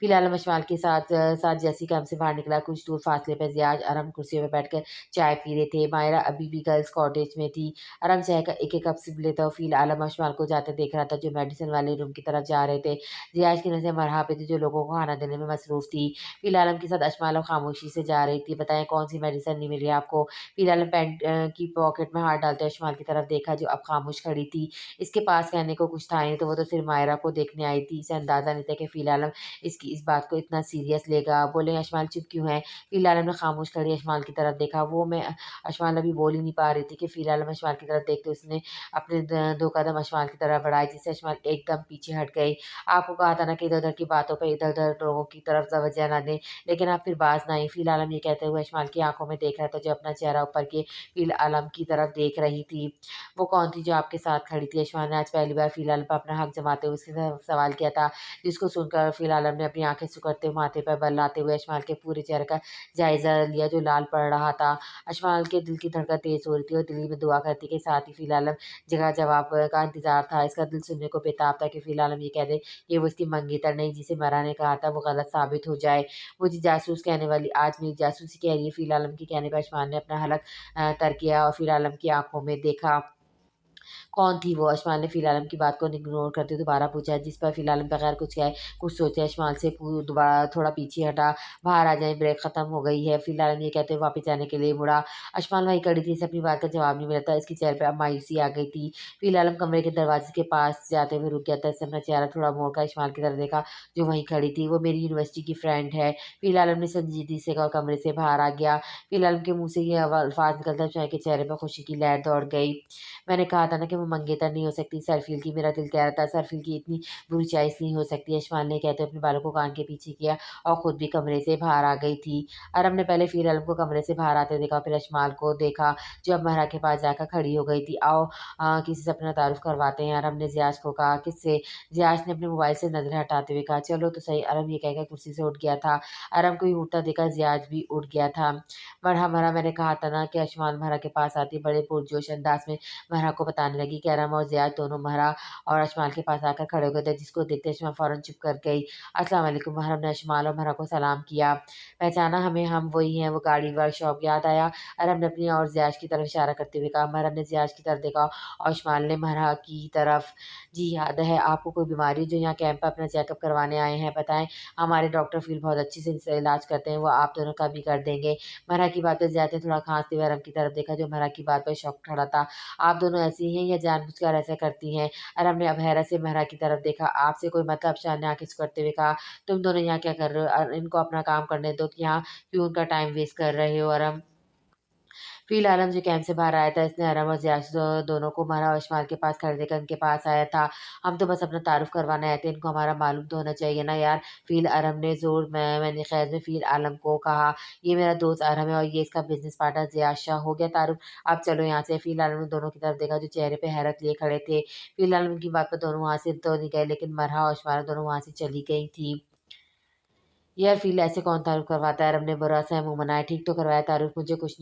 फिलहाल हम अशमाल के साथ जैसे ही काम से बाहर निकला, कुछ दूर फासले पर ज़ियाद आराम कुर्सियों पे बैठकर चाय पी रहे थे। मायरा अभी भी गर्ल्स कॉटेज में थी। आराम चाय का एक-एक कप सिप लेता हुआ फ़िल आलम अशमाल को जाते देख रहा था, जो मेडिसिन वाले रूम की तरफ जा रहे थे। ज़ियाद की नज़र मरहा पे थी, जो लोगों को खाना देने में मसरूफ़ थी। फ़िल आलम के साथ अशमाल अब खामोशी से जा रही थी। बताएँ कौन-सी मेडिसिन नहीं मिल रही आपको? फ़िल आलम पैंट की पॉकेट में हाथ डालते अशमाल की तरफ देखा, जो अब खामोश खड़ी थी। इसके पास कहने को कुछ था नहीं, तो वो तो सिर्फ़ मायरा को देखने आई थी। इसे अंदाज़ा नहीं था कि फ़िल आलम इसकी इस बात को इतना सीरियस लेगा। बोले, अशमाल चुप क्यों है? फ़िल आलम ने खामोश खड़ी अशमाल की तरफ देखा। अशमाल अभी बोल ही नहीं पा रही थी कि फ़िल आलम अशमाल की तरफ देखते उसने अपने 2 कदम अशमाल की तरफ बढ़ाए, जिससे अशमाल एकदम पीछे हट गई। आपको कहा था ना कि इधर-उधर की बातों पे इधर-उधर लोगों की तरफ तवज्जो ना दें, लेकिन आप फिर बाज़ ना आई। फ़िल आलम ये कहते हुए अशमाल की आँखों में देख रहा था, जो अपना चेहरा ऊपर किए फ़िल आलम की तरफ देख रही थी। वो कौन थी जो आपके साथ खड़ी थी? अशमाल ने आज पहली बार फ़िल आलम पर अपना हक जमाते हुए उससे सवाल किया था। जिसको सुनकर फिर आलम ने अपनी आँखें सिकुड़ते माथे पर बल लाते हुए अशमाल के पूरे चेहरे का जायज़ा लिया, जो लाल पड़ रहा था। अशमाल के दिल की धड़कन तेज़ हो रही थी और दिल में दुआ करती कि साथ ही फिर आलम जगह जवाब का इंतज़ार था। इसका दिल सुनने को बेताब था कि फिर आलम ये कह दे कि वो इसकी मंगेतर नहीं, जिसे मरा ने कहा था वो गलत साबित हो जाए। मुझे जासूस कहने वाली आज मेरी जासूसी कह रही है। फिर आलम के कहने पर अशमाल ने अपना हलक तर किया और फिर आलम की आँखों में देखा। कौन थी वो? अशमाल ने फ़िल आलम की बात को इग्नोर करते हुए दोबारा पूछा, जिस पर फ़िल आलम बगैर कुछ कहे, कुछ सोचे अशमाल से दोबारा थोड़ा पीछे हटा। बाहर आ जाएँ, ब्रेक ख़त्म हो गई है। फ़िल आलम ये कहते हुए वापस जाने के लिए मुड़ा। अशमाल वहीं खड़ी थी, इसे अपनी बात का जवाब नहीं मिला था। इसके चेहरे पे अब मायूसी आ गई थी। फ़िल आलम कमरे के दरवाज़े के पास जाते हुए रुक गया था। इसने अपना चेहरा थोड़ा मोड़कर अशमाल की तरफ देखा, जो वहीं खड़ी थी। वो मेरी यूनिवर्सिटी की फ्रेंड है। फ़िल आलम ने संजीदगी से कहा, कमरे से बाहर आ गया। फ़िल आलम के मुँह से ये अल्फ़ाज़ निकलते ही अशमाल के चेहरे पर खुशी की लहर दौड़ गई। मैंने कहा था ना कि वो मंगेतर नहीं हो सकती, सरफ़ील की। मेरा दिल कह रहा था सरफ़ील की इतनी बुरी चॉइस नहीं हो सकती। अशमाल ने कहते हुए अपने बालों को कान के पीछे किया और खुद भी कमरे से बाहर आ गई थी। अरब ने पहले फ़िर आलम को कमरे से बाहर आते देखा, फिर अशमाल को देखा, जो अब महरा के पास जाकर खड़ी हो गई थी। आओ किसी से अपना तारुफ़ करवाते हैं। अरब ने ज़ियाश को कहा। किससे? ज़ियाश ने अपने मोबाइल से नज़रें हटाते हुए कहा। चलो तो सही। अरब ये कहकर कुर्सी से उठ गया था। अरब को यूँ उठता देखा ज़ियाश भी उठ गया था। मरहम मरहम, मैंने कहा था ना कि अशमाल महरा के पास आती बड़े पुरजोश अंदाज़ में महरा को बताने लगी कि अरम और ज़ियाद दोनों महरा और अशमाल के पास आकर खड़े हो गए थे, जिसको देखते अशमाल फ़ौरन चुप कर गई। अस्सलाम वालेकुम। महरम ने अशमाल और महरा को सलाम किया। पहचाना हमें? हम वही हैं, वो गाड़ी वर्कशॉप याद आया? अरम ने अपनी और ज़ियाज की तरफ इशारा करते हुए कहा। महरम ने ज़ियाज की तरफ देखा और अशमाल ने महरा की तरफ। जी याद है। आपको कोई बीमारी जो यहाँ कैंप पर अपना चेकअप करवाने आए हैं? बताएँ। हमारे डॉक्टर फ़ील बहुत अच्छे से इसका इलाज करते हैं, वो आप दोनों का भी कर देंगे। महरा की बात पे ज़ियाद ने थोड़ा खाँसते हुए अरम की तरफ देखा, जो महरा की बात पर शॉक्ड खड़ा था। आप दोनों ऐसी हैं या जानबूझकर ऐसा करती हैं? अरब ने अब हैरत से महरा की तरफ देखा। आपसे कोई मतलब? शान ने आँखें सिकुड़ते हुए कहा। तुम दोनों यहाँ क्या कर रहे हो? इनको अपना काम करने दो, यहाँ क्यों उनका टाइम वेस्ट कर रहे हो? अरब फ़िल आलम जो कैंप से बाहर आया था, इसने अरब और ज़ियाश दोनों को महरा और अशमाल के पास खड़े देखकर उनके पास आया था। हम तो बस अपना तारुफ़ करवाने आए थे, इनको हमारा मालूम तो होना चाहिए ना यार। फ़िल अरब ने मैंने ख़ैर में फ़िल आलम को कहा। ये मेरा दोस्त अरब है और ये इसका बिज़नेस पार्टनर ज़ियाश शाह। हो गया तारुफ़, अब चलो यहाँ से। फ़िल आलम ने दोनों की तरफ देखा, जो चेहरे पे हैरत लिए खड़े थे। फ़िल आलम की बात पर दोनों वहाँ से तो नहीं गए, लेकिन मरहा और अशमाल दोनों वहाँ से चली गई थी। यार फ़ील ऐसे कौन तारुफ़ करवाता है? रब ने बुरा-सा मुँह बनाया। ठीक तो करवाया तारुफ़, मुझे कुछ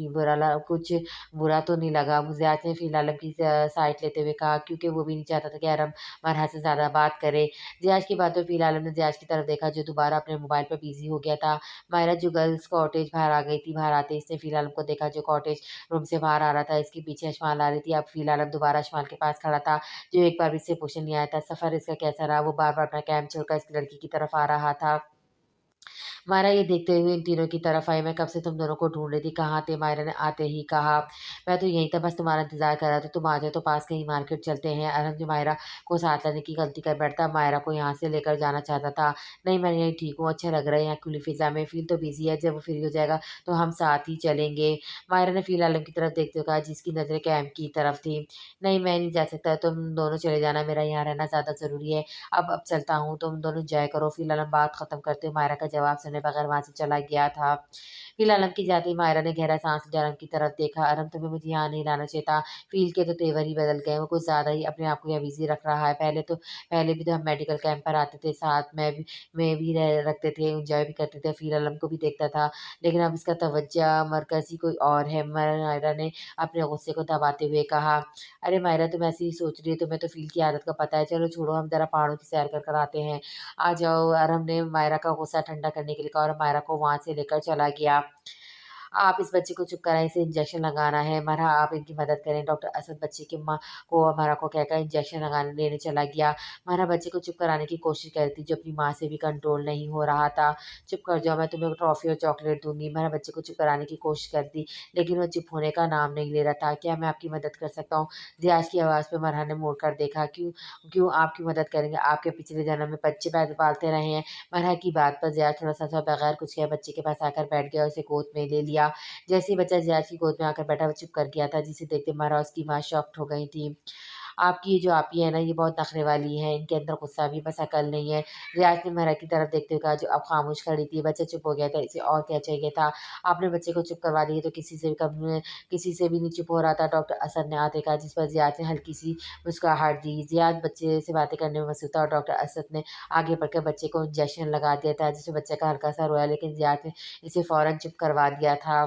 बुरा तो नहीं लगा। ज़ियाद ने फ़िल आलम की साइड लेते हुए कहा, क्योंकि वो भी नहीं चाहता था कि अरब मरहा से ज़्यादा बात करे। ज़ियाद की बात पे फ़िल आलम ने ज़ियाद की तरफ देखा, जो दोबारा अपने मोबाइल पर बिज़ी हो गया था। मायरा जो गर्ल्स कॉटेज बाहर आ गई थी, बाहर आते ही इसने फ़िल आलम को देखा, जो कॉटेज रूम से बाहर आ रहा था। इसके पीछे अशमाल आ रही थी। अब फ़िल आलम दोबारा अशमाल के पास खड़ा था, जो एक बार भी इससे पूछने नहीं आया था सफ़र इसका कैसा रहा। वो बार-बार अपना कैंप छोड़कर इस लड़की की तरफ आ रहा था। मायरा ये देखते हुए इन तीनों की तरफ आई। मैं कब से तुम दोनों को ढूँढ रही थी, कहाँ थे? मायरा ने आते ही कहा। मैं तो यहीं था, बस तुम्हारा इंतज़ार कर रहा था। तुम आ जाओ तो पास कहीं मार्केट चलते हैं। अरहम जो मायरा को साथ लाने की गलती कर बैठता, मायरा को यहाँ से लेकर जाना चाहता था। नहीं, मैं यहीं ठीक हूँ, अच्छा लग रहा है यहाँ खुली फ़िज़ा में। फ़ील तो बिज़ी है, जब वो फ्री हो जाएगा तो हम साथ ही चलेंगे। मायरा ने फ़ील आलम की तरफ देखते हुए कहा, जिसकी नज़रें कैंप की तरफ थी। नहीं, मैं नहीं जा सकता, तुम दोनों चले जाना, मेरा यहाँ रहना ज़्यादा ज़रूरी है। अब चलता हूँ, तुम दोनों एन्जॉय करो। फ़ील आलम बात ख़त्म करते हुए मायरा का जवाब सुने सुने बगैर वहाँ से चला गया था। फ़ील आलम की जाते ही मायरा ने गहरा साँस लिया, अरम की तरफ देखा। अरम, तुम्हें मुझे यहाँ नहीं लाना चाहिए था। फ़ील के तो तेवर ही बदल गए, वो कुछ ज़्यादा ही अपने आप को यहाँ बिज़ी रख रहा है। पहले भी तो हम मेडिकल कैंप पर आते थे, साथ में भी रह रखते थे, एन्जॉय भी करते थे, फ़ील आलम को भी देखता था। लेकिन अब इसका तवज्जो मरकज़ ही कोई और है। मायरा ने अपने गुस्से को दबाते हुए कहा, "अरे मायरा, तुम ऐसे ही सोच रही हो, तुम्हें तो फ़ील की आदत का पता है। चलो छोड़ो, हम ज़रा पहाड़ों की सैर कर कर आते हैं। आ जाओ।" अरहम ने मायरा का गुस्सा ठंडा करने के लिए कहा और मायरा को वहाँ से लेकर चला गया। आप इस बच्चे को चुप कराएँ, इसे इंजेक्शन लगाना है। मरहा, आप इनकी मदद करें। डॉक्टर असद बच्चे की माँ को मरहा को कहकर इंजेक्शन लगाने लेने चला गया। मरहा बच्चे को चुप कराने की कोशिश कर रही थी, जो अपनी माँ से भी कंट्रोल नहीं हो रहा था। "चुप कर जाओ, मैं तुम्हें ट्रॉफ़ी और चॉकलेट दूँगी।" मरहा बच्चे को चुप कराने की कोशिश करती, लेकिन वो चुप होने का नाम नहीं ले रहा था। "क्या मैं आपकी मदद कर सकता हूँ?" ज़ियाश की आवाज़ पे मरहा ने मुड़कर देखा। "क्यों क्यों आप क्यों मदद करेंगे? आपके पिछले जन्म में बच्चे पालते रहे हैं।" मरहा की बात पर ज़ियाश थोड़ा-सा बगैर कुछ कहे बच्चे के पास आकर बैठ गया और उसे गोद में ले लिया। जैसे ही बच्चा ज़ियाद की गोद में आकर बैठा, वो चुप कर गया था, जिसे देखते मारा और उसकी माँ शॉक्ड हो गई थी। आपकी ये जो आपी है ना, ये बहुत नखरे वाली है, इनके अंदर गुस्सा भी बस अकल नहीं है। रियाज ने महरा की तरफ देखते हुए कहा, जो अब खामोश खड़ी थी। बच्चा चुप हो गया था, इसे और क्या चाहिए था? आपने बच्चे को चुप करवा दिया तो किसी से भी नहीं चुप हो रहा था। डॉक्टर असद ने आते कहा, जिस पर ज़ियाद ने हल्की सी मुस्कुराहट दी। ज़ियाद बच्चे से बातें करने में मसरूफ़ था और डॉक्टर असद ने आगे बढ़कर बच्चे को इंजेक्शन लगा दिया था, जिससे बच्चे का हल्का सा रोया, लेकिन ज़ियाद ने इसे फ़ौरन चुप करवा दिया था।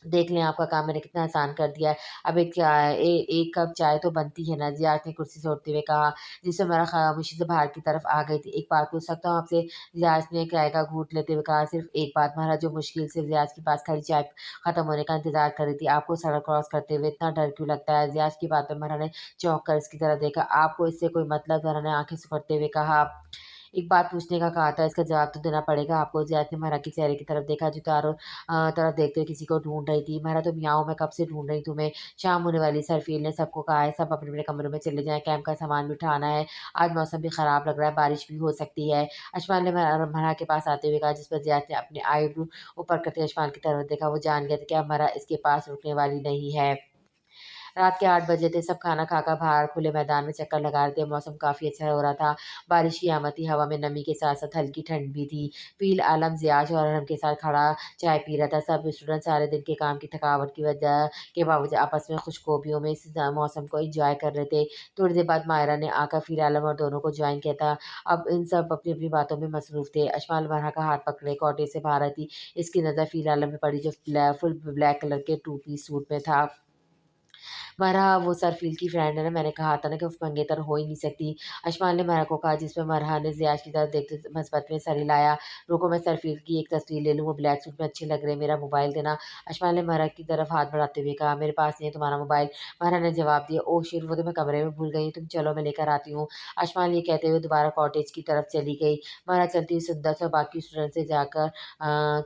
देख लें, आपका काम मैंने कितना आसान कर दिया है। अब एक कप चाय तो बनती है ना? ज़ियाद ने कुर्सी से उठते हुए कहा, जिससे मेरा खामोशी से बाहर की तरफ आ गई थी। "एक बात पूछ सकता हूँ आपसे?" ज़ियाद ने चाय का घूँट लेते हुए कहा, "सिर्फ़ एक बात।" महाराज जो मुश्किल से ज़ियाद के पास खड़ी चाय खत्म होने का इंतज़ार कर रही थी। "आपको सड़क क्रॉस करते हुए इतना डर क्यों लगता है?" ज़ियाद की बात पर महाराज ने चौंक कर इसकी तरफ देखा। "आपको इससे कोई मतलब?" महाराज ने आँखें सिकुड़ते हुए कहा। "एक बात पूछने का कहा था, इसका जवाब तो देना पड़ेगा आपको।" ज़ियाद ने महाराज के चेहरे की तरफ देखा, जो चारों तरफ देखते हुए किसी को ढूँढ रही थी। "महाराज तुम यहाँ हो, मैं कब से ढूँढ रही तुम्हें। शाम होने वाली है।" सरफ़ील ने सबको कहा है, सब अपने-अपने कमरों में चले जाएँ, कैंप का सामान भी उठाना है। आज मौसम भी ख़राब लग रहा है, बारिश भी हो सकती है। अशमाल ने मरहा के पास आते हुए कहा, जिस पर ज़ियाद ने अपने आईब्रो ऊपर करते हुए अशमाल की तरफ देखा। वो जान गया था कि अब मरहा इसके पास रुकने वाली नहीं है। रात के 8 बजे थे, सब खाना खाकर बाहर खुले मैदान में चक्कर लगा रहे थे। मौसम काफ़ी अच्छा हो रहा था। बारिश की आमद थी, हवा में नमी के साथ-साथ हल्की ठंड भी थी। फ़ील आलम ज़ियाज और अरहम के साथ खड़ा चाय पी रहा था। सब स्टूडेंट सारे दिन के काम की थकावट की वजह के बावजूद आपस में खुशकोबियों में इस मौसम को एन्जॉय कर रहे थे। थोड़ी देर बाद मायरा ने आकर फ़ील आलम और दोनों को जॉइन किया था। अब इन सब अपनी-अपनी बातों में मसरूफ़ थे। अशमाल मरहा का हाथ पकड़े कॉटेज से बाहर आई थी। इसकी नज़र फ़ील आलम में पड़ी, जो फुल ब्लैक कलर के टू पीस सूट में था। मरहा वो सरफ़ील की फ्रेंड है ना, मैंने कहा था ना कि वो मंगेतर हो ही नहीं सकती। अशमान ने मरहा को कहा, जिस पे मरहा ने ज़ियाश की तरफ देखते मसबत में सर हिलाया। रुको, मैं सरफ़ील की एक तस्वीर ले लूँ, वो ब्लैक सूट में अच्छे लग रहे हैं, मेरा मोबाइल देना। अशमान ने मरहा की तरफ हाथ बढ़ाते हुए कहा, मेरे पास नहीं है तुम्हारा मोबाइल। मरहा ने जवाब दिया, ओह शिट! वो तो मैं कमरे में भूल गई, तुम चलो मैं लेकर आती हूँ। अशमान ये कहते हुए दोबारा कॉटेज की तरफ चली गई। मरहा चलती हुई सुंदर से बाकी स्टूडेंट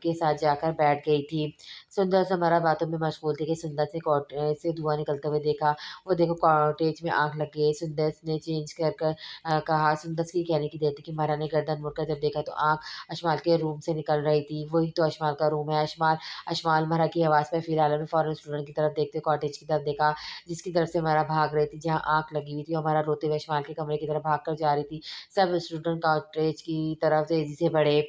के साथ जाकर बैठ गई थी। सुंदर से मरहा बातों में मशगूल थी कि सुंदर से कॉटेज से धुआँ निकलते हुए देखा। वो देखो, कॉटेज में आग लग गई है। सुंदर ने चेंज कर कहा। सुंदर की कहने की देर थी कि मरहा ने गर्दन मुड़कर जब देखा तो आग अशमाल के रूम से निकल रही थी। वही तो अशमाल का रूम है। अशमाल अशमाल मरहा की आवाज़ पर फिर आलम ने फौरन स्टूडेंट की तरफ देखते हुए कॉटेज की तरफ देखा, जिसकी तरफ से मरहा भाग रही थी, जहाँ आग लगी हुई थी, और मरहा रोते हुए अशमाल के कमरे की तरफ भाग कर जा रही थी। सब स्टूडेंट कॉटेज की तरफ तेजी से बढ़े।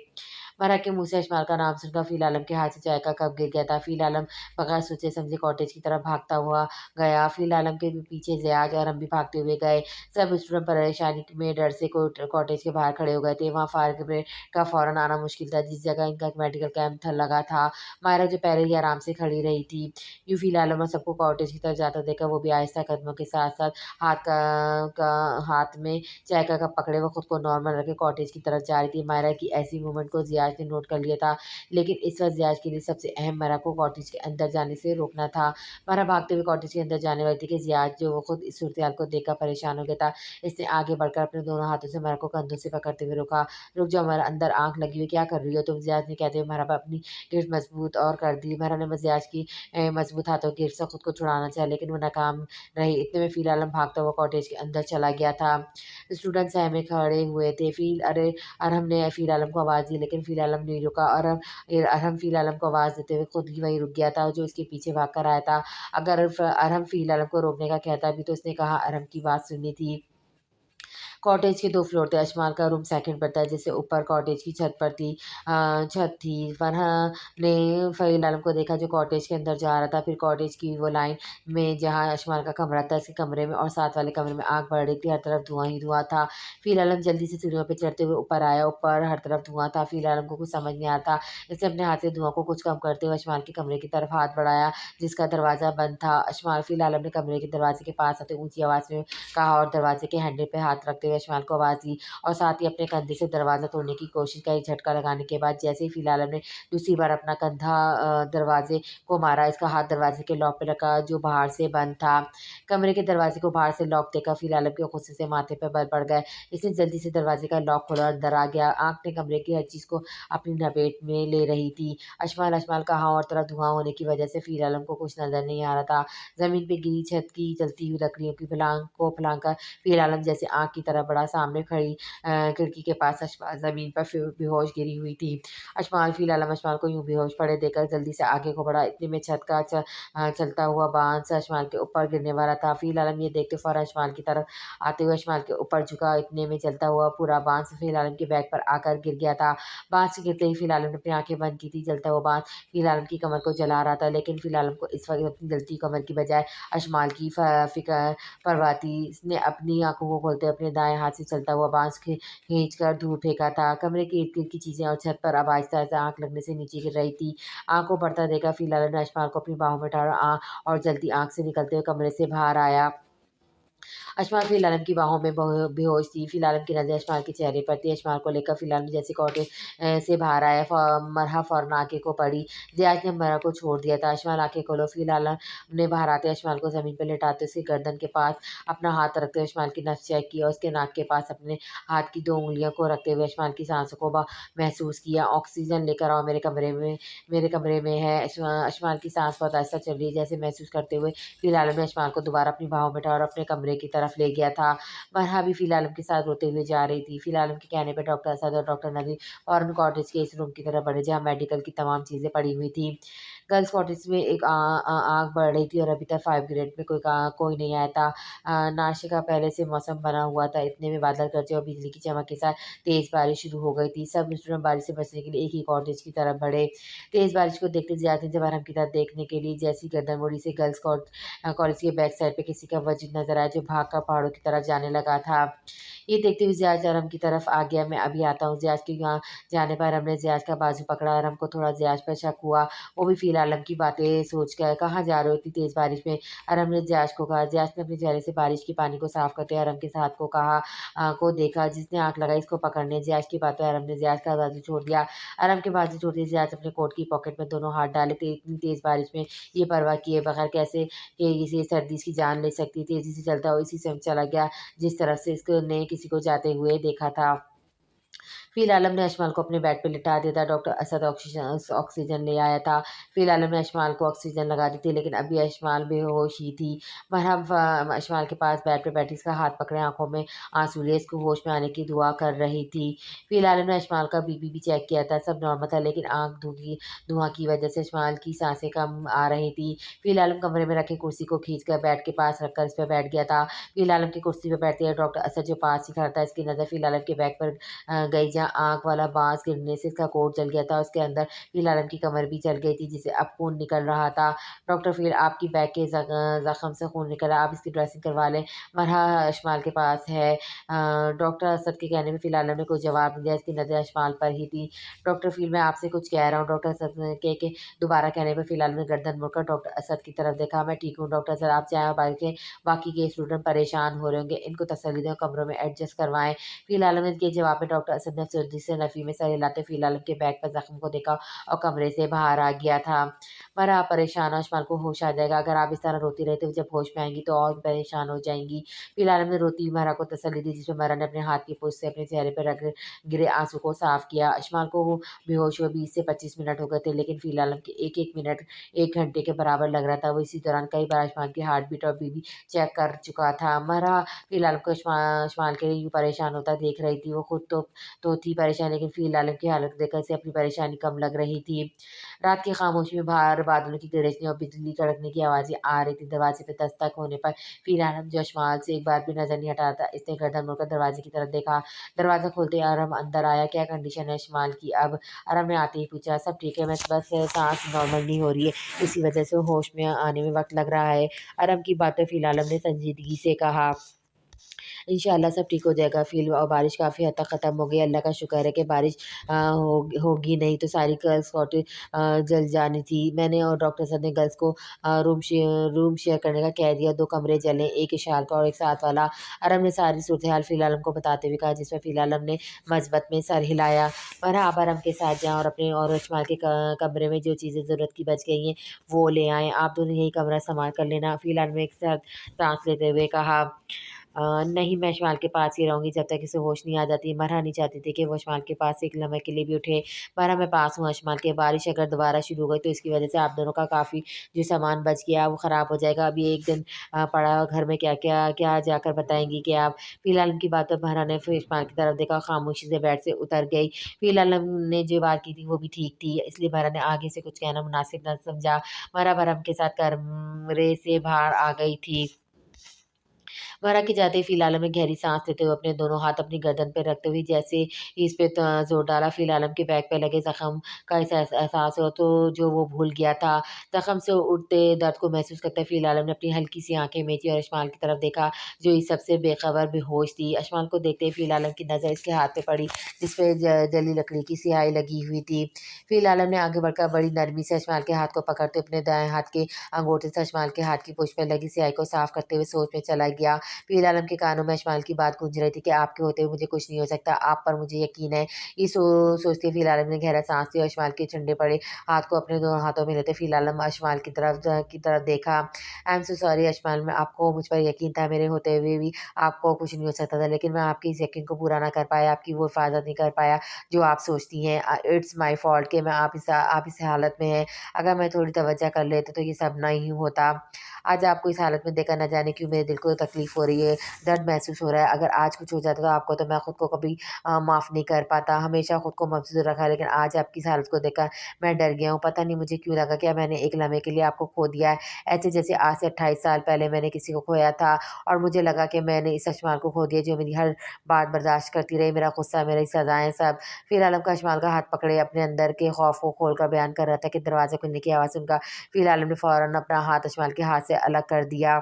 मरहा के मुँह से अशमाल का नाम सुनकर फ़ील आलम के हाथ से चाय का कप गिर गया था। फ़ील आलम बगैर सोचे समझे कॉटेज की तरफ भागता हुआ गया। फ़ील आलम के भी पीछे ज़ियाद और हम भी भागते हुए गए। सब स्टूडेंट परेशानी में डर से कॉटेज के बाहर खड़े हो गए थे। वहाँ फायर ब्रिगेड का फ़ौरन आना मुश्किल था, जिस जगह इनका मेडिकल कैंप था लगा था। मायरा जो पहले ही आराम से खड़ी रही थी, यूँ फ़ील आलम और सबको कॉटेज की तरफ जाता देखा, वो भी आहिस्ता कदमों के साथ-साथ हाथ में चाय का कप पकड़े वो खुद को नॉर्मल रखे कॉटेज की तरफ जा रही थी। मायरा की ऐसी मूवमेंट को ज़ियाद ने नोट कर लिया था, लेकिन इस वक़्त ज़ियाद के लिए सबसे अहम मायरा को कॉटेज के अंदर जाने से रोकना था। मायरा भागते हुए कॉटेज के अंदर जाने वाली थी कि ज़ियाद, जो वो खुद इस सूरत-ए-हाल को देखकर परेशान हो गया था, इसने आगे बढ़कर अपने दोनों हाथों से मायरा को कंधों से पकड़ते हुए रोका। "रुक जाओ मायरा, अंदर आग लगी हुई है, क्या कर रही हो तुम?" ज़ियाद ने कहते हुए मायरा पर अपनी गिरफ्त मज़बूत और कर दी। मायरा ने ज़ियाद की मज़बूत हाथों की गिरफ्त से खुद को छुड़ाना चाहा, लेकिन वो नाकाम रही। इतने में फ़ील आलम भागता हुआ कॉटेज के अंदर चला गया था। स्टूडेंट सहमे खड़े हुए थे। अरहम ने फ़ील आलम को आवाज़ दी, लेकिन फ़ील आलम नहीं रुका। अरहम फ़ील आलम को आवाज़ देते हुए खुद ही वहीं रुक गया था, जो इसके पीछे भाग कर आया था। अगर अरहम फ़ील आलम को रोकने का कहता भी तो इसने कहाँ अरहम की बात सुननी थी। कॉटेज के 2 फ्लोर थे, अशमाल का रूम सेकंड पर था, जिससे ऊपर कॉटेज की छत पर थी छत थी। फरहा ने फ़हील आलम को देखा जो कॉटेज के अंदर जा रहा था, फिर कॉटेज की वो लाइन में जहाँ अशमाल का कमरा था, इसके कमरे में और साथ वाले कमरे में आग बढ़ रही थी, हर तरफ धुआँ ही धुआँ था। फ़हील आलम जल्दी से सीढ़ियों पे चढ़ते हुए ऊपर आया, ऊपर हर तरफ धुआँ था, फ़हील आलम को कुछ समझ नहीं आ रहा था। इसने अपने हाथ से धुआँ को कुछ कम करते हुए अशमाल के कमरे की तरफ हाथ बढ़ाया, जिसका दरवाज़ा बंद था। फ़हील आलम ने कमरे के दरवाज़े के पास आते ऊँची आवाज़ में कहा और दरवाजे के हैंडल पे हाथ रखते हुए अशमाल को आवाज़ दी और साथ ही अपने कंधे से दरवाज़ा तोड़ने की कोशिश की। झटका लगाने के बाद जैसे ही फ़हील आलम ने दूसरी बार अपना कंधा दरवाजे को मारा, इसका हाथ दरवाजे के लॉक पे रखा जो बाहर से बंद था। कमरे के दरवाजे को बाहर से लॉक देखकर फ़हील आलम के गुस्से से माथे पर बल पड़ गए। इसने जल्दी से दरवाजे का लॉक खोला और अंदर आ गया। आग ने कमरे की हर चीज़ को अपनी लपेट में ले रही थी। अशमाल अशमाल कहा और तरफ धुआं होने की वजह से फ़हील आलम को कुछ नज़र नहीं आ रहा था। ज़मीन पे गिरी छत की जलती हुई लकड़ियों की फलांग कर फ़हील आलम जैसे आग की तरह बढ़ा। सामने खड़ी खिड़की के पास अशमाल ज़मीन पर बेहोश गिरी हुई थी। फ़हील आलम अशमाल को यूँ बेहोश पड़े देखकर जल्दी से आगे को बढ़ा। इतने में छत का चलता हुआ बाँस अशमाल के ऊपर गिरने वाला था। फ़हील आलम ये देखते फ़ौरन अशमाल की तरफ आते हुए अशमाल के ऊपर झुका। इतने में चलता हुआ पूरा बाँस फ़हील आलम के बैग पर आकर गिर गया था। बाँस गिरते ही फ़हील आलम ने अपनी आँखें बंद की थी। जलता हुआ बाँस फ़हील आलम की कमर को जला रहा था, लेकिन फ़हील आलम को इस वक़्त अपनी जलती कमर की बजाय अशमाल की फ़िक्र परवाह थी। इसने अपनी आँखों को खोलते अपने दाएँ हाथ से चलता हुआ बाँस खींच कर दूर फेंका था। कमरे के इर्द-गिर्द की चीज़ें और छत पर अब आहिस्ता-आहिस्ता आग लगने से नीचे गिर रही थी। आग को बढ़ता देखकर फ़हील आलम ने अशमाल को अपनी बाहों में उठाया और जल्दी आग से निकलते हुए कमरे से बाहर आया। अशमाल फ़हील आलम की बाहों में बेहोश थी। फ़हील आलम की नज़र अशमाल के चेहरे पर थी। अशमाल को लेकर फ़हील आलम जैसे कॉटेज से बाहर आया, मरहा फ़ौरन आगे को बढ़ी। ज़ियाद ने मरहा को छोड़ दिया था। अशमाल आँखें खोलो। फ़हील आलम ने बाहर आते अशमाल को ज़मीन पर लेटाते उसकी गर्दन के पास अपना हाथ रखते हुए अशमाल की नब्ज़ चेक किया और उसके नाक के पास अपने हाथ की 2 उँगलियों को रखते हुए अशमाल की सांसों को महसूस किया। ऑक्सीजन लेकर आओ मेरे कमरे में है। अशमाल की सांस बहुत आहिस्ता चल रही है, जैसे महसूस करते हुए फ़हील आलम ने अशमाल को दोबारा अपनी बाहों में उठाया और अपने कमरे की तरफ ले गया था। मरहा भी फ़हील आलम के साथ रोते हुए जा रही थी। फ़हील आलम के कहने पर डॉक्टर असद और डॉक्टर नदीम फ़ौरन कॉटेज के इस रूम की तरफ बढ़े जहाँ मेडिकल की तमाम चीज़ें पड़ी हुई थी। गर्ल्स कॉटेज में एक आग बढ़ रही थी और अभी तक 5 ग्रेड में कोई नहीं आया था। नाश्ते का पहले से मौसम बना हुआ था। इतने में बादल गरजे और बिजली की चमक के साथ तेज़ बारिश शुरू हो गई थी। सब स्टूडेंट बारिश से बचने के लिए एक ही कॉटेज की तरफ बढ़े। तेज़ बारिश को देखते ज़ियाद ने जवाहरम की तरफ देखने के लिए जैसी गर्दन मोड़ी से कॉलेज के बैक साइड पे किसी का वजूद नज़र आया जो भागकर पहाड़ों की तरफ जाने लगा था। ये देखते हुए ज़ियाद अरम की तरफ आ गया। मैं अभी आता हूँ। ज़ियाद के यहाँ जाने पर अरम ने ज़ियाद का बाजू पकड़ा। अरम को थोड़ा ज़ियाद पर शक हुआ। वो भी फ़हील आलम की बातें सोच कर कहाँ जा रहे हो इतनी तेज़ बारिश में? अरम ने ज़ियाद को कहा। ज़ियाद ने अपने चेहरे से बारिश के पानी को साफ करते हुए अरम के हाथ को को देखा जिसने आँख लगाई इसको पकड़ने। ज़ियाद की बात पे अरम ने ज़ियाद का बाजू छोड़ दिया। अरम के बाजू छोड़ते ही ज़ियाद अपने कोट की पॉकेट में दोनों हाथ डाले थे। इतनी तेज़ बारिश में ये परवाह किए बगैर कैसे कि इसे सर्दी इसकी जान ले सकती। तेज़ी से चलता हुआ इसी समय चला गया जिस तरफ से इसको ने किसी को जाते हुए देखा था। फ़हील आलम ने अशमाल को अपने बेड पे लिटा दिया था। डॉक्टर असद ऑक्सीजन ले आया था। फ़हील आलम ने अशमाल को ऑक्सीजन लगा दी थी, लेकिन अभी अशमाल बेहोश ही थी। मरहम अशमाल के पास बेड पे बैठी इसका हाथ पकड़े आँखों में आँसू लिए इसको होश में आने की दुआ कर रही थी। फ़हील आलम ने अशमाल का बीपी भी चेक किया था, सब नॉर्मल था, लेकिन आग धुआँ की वजह से अशमाल की सांसें कम आ रही थी। फ़हील आलम कमरे में रखी कुर्सी को खींचकर बेड के पास रखकर इस पे बैठ गया था। फ़हील आलम की कुर्सी पे बैठते ही डॉक्टर असद जो पास ही खड़ा था, इसकी नज़र फ़हील आलम के बैग पर गई जहाँ आग वाला बाँस गिरने से इसका कोट जल गया था। उसके अंदर फ़हील आलम की कमर भी जल गई थी जिससे अब खून निकल रहा था। डॉक्टर फ़हील आपकी बैक के ज़ख्म से खून निकल रहा है, आप इसकी ड्रेसिंग करवा लें। मरहा अशमाल के पास है। डॉक्टर असद के कहने पे फ़हील आलम ने कोई जवाब नहीं दिया, इसकी नज़र अशमाल पर ही थी। डॉक्टर फ़हील मैं आपसे कुछ कह रहा हूँ। डॉक्टर असद ने के दोबारा कहने पे फ़हील आलम ने गर्दन मुड़कर डॉक्टर असद की तरफ देखा। मैं ठीक हूँ डॉक्टर सर, आप जाएँ और बाकी के स्टूडेंट परेशान हो रहे होंगे, इनको तसल्ली दें, कमरों में एडजस्ट करवाएँ। फ़हील आलम के जवाब में डॉक्टर असद ने सर्दी से नफ़ी में सर हिलाते फ़हील आलम के बैग पर ज़ख्म को देखा और कमरे से बाहर आ गया था। मरहा आप परेशान हो, अशमाल को होश आ जाएगा। अगर आप इस तरह रोती रहते हुए जब होश में आएँगी तो और भी परेशान हो जाएँगी। फ़हील आलम ने रोती हुई मरहा को तसल्ली दी, जिसमें मरहा ने अपने हाथ की पूँछ से अपने चेहरे पर गिरे आँसू को साफ़ किया। अशमाल को वो बेहोश हुए 20 से 25 मिनट हो गए थे, लेकिन फ़हील आलम के 1-1 मिनट 1 घंटे के बराबर लग रहा था। वो इसी दौरान कई बार अशमाल की हार्ट बीट और बीपी चेक कर चुका था। मरहा फ़हील आलम को अशमाल के लिए यूँ परेशान होता देख रही थी। वो खुद तो थी परेशान, लेकिन फ़िल आलम की हालत देखकर इसे अपनी परेशानी कम लग रही थी। रात की खामोशी में बाहर बादलों की गरजने और बिजली कड़कने की आवाज़ें आ रही थी। दरवाज़े पे दस्तक होने पर फ़िल आलम जो अशमाल से एक बार भी नज़र नहीं हटा रहा था, इसने गर्दन मोड़कर दरवाज़े की तरफ देखा। दरवाज़ा खोलते ही अरहम अंदर आया। "क्या कंडीशन है अशमाल की अब?" अरहम ने आते ही पूछा। "सब ठीक है, बस साँस नॉर्मल नहीं हो रही है, इसी वजह से होश में आने में वक़्त लग रहा है।" अरहम की बात पे फ़िल आलम ने संजीदगी से कहा। इंशाल्लाह सब ठीक हो जाएगा। फ़िल और बारिश काफ़ी हद तक ख़त्म हो गई। अल्लाह का शुक्र है कि बारिश होगी नहीं तो सारी गर्ल्स कॉटेज जल जानी थी। मैंने और डॉक्टर साहब ने गर्ल्स को रूम शेयर करने का कह दिया। 2 कमरे जले, एक इशाल का और एक साथ वाला। अरब ने सारी सूरत-ए-हाल फ़िल आलम को बताते हुए कहा, जिसमें फ़िल आलम ने मस्बत में सर हिलाया। "और आप अरब के साथ जाएँ और अपने और इस्माइल के कमरे में जो चीज़ें ज़रूरत की बच गई हैं, वो ले आएँ। आप दोनों यही कमरा संभाल कर लेना।" फ़िल आलम ने एक साथ साँस लेते हुए कहा। नहीं, मैं इस्माइल के पास ही रहूँगी जब तक इसे होश नहीं आ जाती। मरहा नहीं चाहती थी कि वो इस्माइल के पास एक लम्हे के लिए भी उठे। मरहा, मैं पास हूँ इस्माइल के। बारिश अगर दोबारा शुरू हो गई तो इसकी वजह से आप दोनों का काफ़ी जो सामान बच गया वो ख़राब हो जाएगा। अभी 1 दिन पड़ा घर में क्या जाकर बताएँगी कि आप? फ़िलहाल उनकी बात पर मरहा ने फिर इस्माइल की तरफ देखा, खामोशी से बेड से उतर गई। फ़िलहाल ने जो बात की थी वो भी ठीक थी, इसलिए मरहा ने आगे से कुछ कहना मुनासिब न समझा। मरहा बरहम के साथ कमरे से बाहर आ गई थी। वरा के जाते ही फ़िल आलम ने गहरी साँस लेते हुए अपने दोनों हाथ अपनी गर्दन पे रखते हुए जैसे ही इस पे ज़ोर डाला, फ़िल आलम के बैक पे लगे ज़ख्म का एहसास हुआ तो जो वो भूल गया था। ज़ख्म से उठते दर्द को महसूस करते फ़िल आलम ने अपनी हल्की-सी आँखें मीची और अशमाल की तरफ देखा, जो इस सबसे बेखबर बेहोश थी। अशमाल को देखते ही फ़िल आलम की नज़र इसके हाथ पे पड़ी, जिस पे जली लकड़ी की स्याही लगी हुई थी। फ़िल आलम ने आगे बढ़कर बड़ी नरमी से अशमाल के हाथ को पकड़ते अपने दाएँ हाथ के अंगूठे से अशमाल के हाथ की पुछ पे लगी स्याही को साफ करते हुए सोच में चला गया। फ़िल आलम के कानों में अशमाल की बात गूंज रही थी कि आपके होते हुए मुझे कुछ नहीं हो सकता, आप पर मुझे यकीन है। ये सोचते फ़िल आलम ने गहरा साँस लिया और अशमाल के ठंडे पड़े हाथ को अपने दोनों हाथों में लेते फ़िल आलम अशमाल की तरफ देखा। आई एम सो सॉरी अशमाल, मैं आपको मुझ पर यकीन था मेरे होते हुए भी आपको कुछ नहीं हो सकता था, लेकिन मैं आपके इस यकीन को पूरा ना कर पाया, आपकी वो हिफाज़त नहीं कर पाया जो आप सोचती हैं। इट्स माय फॉल्ट कि मैं आप इस हालत में हैं। अगर मैं थोड़ी तवज्जो कर लेता तो ये सब नहीं होता। आज आपको इस हालत में देखकर न जाने क्यों मेरे दिल को तकलीफ़ हो रही है, दर्द महसूस हो रहा है। अगर आज कुछ हो जाता तो आपको तो मैं खुद को कभी माफ़ नहीं कर पाता। हमेशा खुद को मबसूर रखा है, लेकिन आज आपकी इस हालत को देखकर मैं डर गया हूँ। पता नहीं मुझे क्यों लगा कि मैंने एक लम्हे के लिए आपको खो दिया है। ऐसे जैसे आज से 28 साल पहले मैंने किसी को खोया था और मुझे लगा कि मैंने इस अशमाल को खो दिया जो मेरी हर बात बर्दाश्त करती रही, मेरा गुस्सा, मेरी सज़ाएँ सब। फिर आलम का अशमाल का हाथ पकड़े अपने अंदर के खौफ को खोलकर बयान कर रहा था कि दरवाज़ा खुलने की आवाज़ सुनकर फिर आलम ने फ़ौरन अपना हाथ अशमाल के हाथ से अलग कर दिया।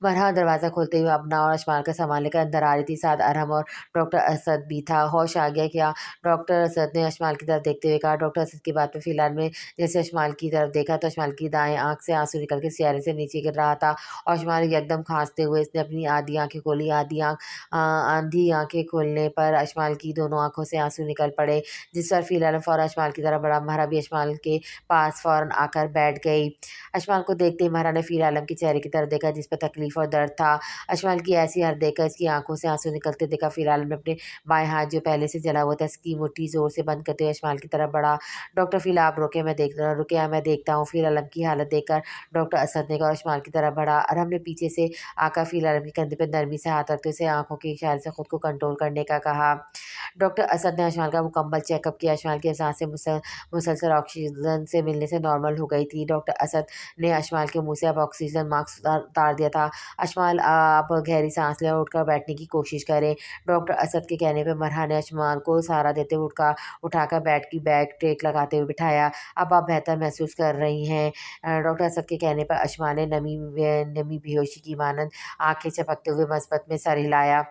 फरहा दरवाज़ा खोलते हुए अपना और अशमाल का सामान लेकर अंदर आ रही थी। साथ अरहम और डॉक्टर असद भी था। होश आ गया क्या? डॉक्टर असद ने अशमाल की तरफ देखते हुए कहा। डॉक्टर असद की बात पे फ़िलहाल में जैसे अशमाल की तरफ देखा तो अशमाल की दाएँ आँख से आँसू निकल के सियारे से नीचे गिर रहा था और अशमाल एकदम खाँसते हुए इसने अपनी आधी आँखें खोली। आंधी आँखें खोलने पर अशमाल की दोनों आँखों से आँसू निकल पड़े, जिस पर फ़िलहाल फ़ौरन अशमाल की तरफ बढ़ा। महरा भी अशमाल के पास फ़ौरन आकर बैठ गई। अशमाल को देखते ही महरा ने फ़िर आलम के चेहरे की तरफ देखा, जिस पर तकलीफ़ और दर्द था। अशमाल की ऐसी हरकत देखकर इसकी आँखों से आँसू निकलते देखा। फ़िर आलम ने अपने बाएँ हाथ जो पहले से जला हुआ था, इसकी मुट्ठी ज़ोर से बंद करते हुए अशमाल की तरफ बढ़ा। "डॉक्टर फ़िल आप रुके, मैं देखता हूँ।" फ़िर आलम की हालत देखकर डॉक्टर असद ने और अशमाल की तरफ बढ़ा। अरहम ने पीछे से आकर फ़िर आलम के कंधे पर नरमी से हाथ रखते उसे आँखों के इशारे से खुद को कंट्रोल करने का कहा। डॉक्टर असद ने अशमाल का मुकम्मल चेकअप किया। अशमाल की साँसें मुसलसल ऑक्सीजन से मिलने से नॉर्मल हो गई थी। डॉक्टर असद ने अशमाल के मुँह से अब ऑक्सीजन मास्क उतार दिया था। अशमाल आप गहरी साँस लें और उठकर बैठने की कोशिश करें। डॉक्टर असद के कहने पे मरहा ने अशमाल को सहारा देते हुए उठाकर बेड की बैक टेक लगाते हुए बिठाया। अब आप बेहतर महसूस कर रही हैं। डॉक्टर असद के कहने पर अशमाल ने नमी बेहोशी की मानंद आँखें झपकते हुए मस्बत में सर हिलाया।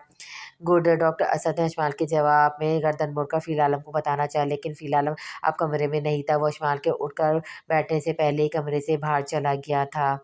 गुड। डॉक्टर असद ने अशमाल के जवाब में गर्दन मोड़कर फ़िल आलम को बताना चाहा, लेकिन फ़िल आलम अब कमरे में नहीं था। वो अशमाल के उठकर बैठने से पहले ही कमरे से बाहर चला गया था।